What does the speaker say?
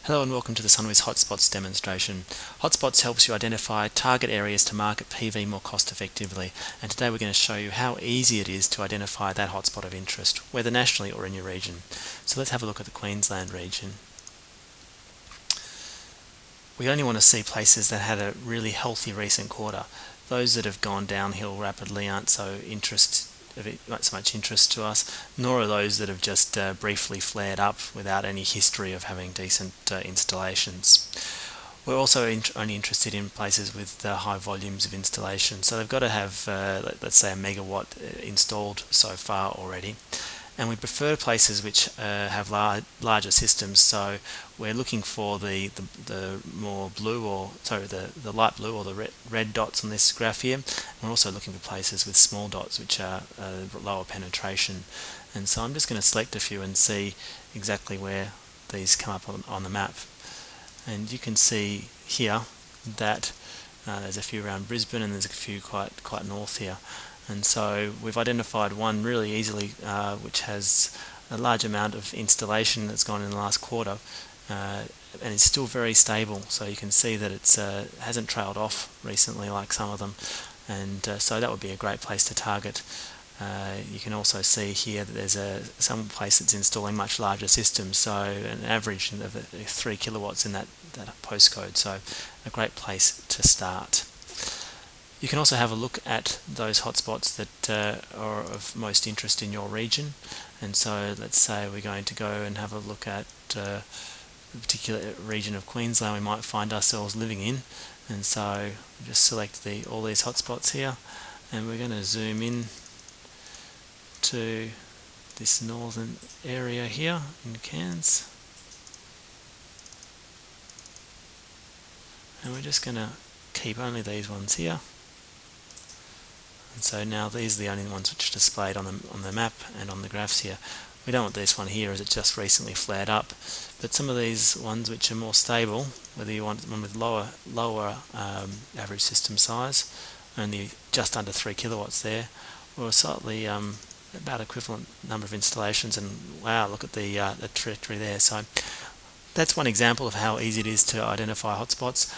Hello and welcome to the Sunwiz Hotspots demonstration. Hotspots helps you identify target areas to market PV more cost effectively, and today we're going to show you how easy it is to identify that hotspot of interest, whether nationally or in your region. So let's have a look at the Queensland region. We only want to see places that had a really healthy recent quarter. Those that have gone downhill rapidly aren't so much interest to us, nor are those that have just briefly flared up without any history of having decent installations. We're also only interested in places with high volumes of installation, so they've got to have, let's say, a megawatt installed so far already. And we prefer places which have larger systems, so we're looking for the more blue, or sorry, the light blue or the red dots on this graph here. And we're also looking for places with small dots which are lower penetration. And so I'm just going to select a few and see exactly where these come up on the map. And you can see here that there's a few around Brisbane and there's a few quite north here. And so we've identified one really easily which has a large amount of installation that's gone in the last quarter, and it's still very stable, so you can see that it hasn't trailed off recently like some of them, and so that would be a great place to target. You can also see here that there's some place that's installing much larger systems, so an average of 3 kilowatts in that postcode, so a great place to start. You can also have a look at those hotspots that are of most interest in your region, and so let's say we're going to go and have a look at a particular region of Queensland we might find ourselves living in, and so just select all these hotspots here, and we're going to zoom in to this northern area here in Cairns, and we're just going to keep only these ones here. And so now these are the only ones which are displayed on the map and on the graphs here. We don't want this one here as it just recently flared up, but some of these ones which are more stable, whether you want one with lower average system size, only just under 3 kilowatts there, or slightly about equivalent number of installations, and wow, look at the trajectory there. So that's one example of how easy it is to identify hotspots.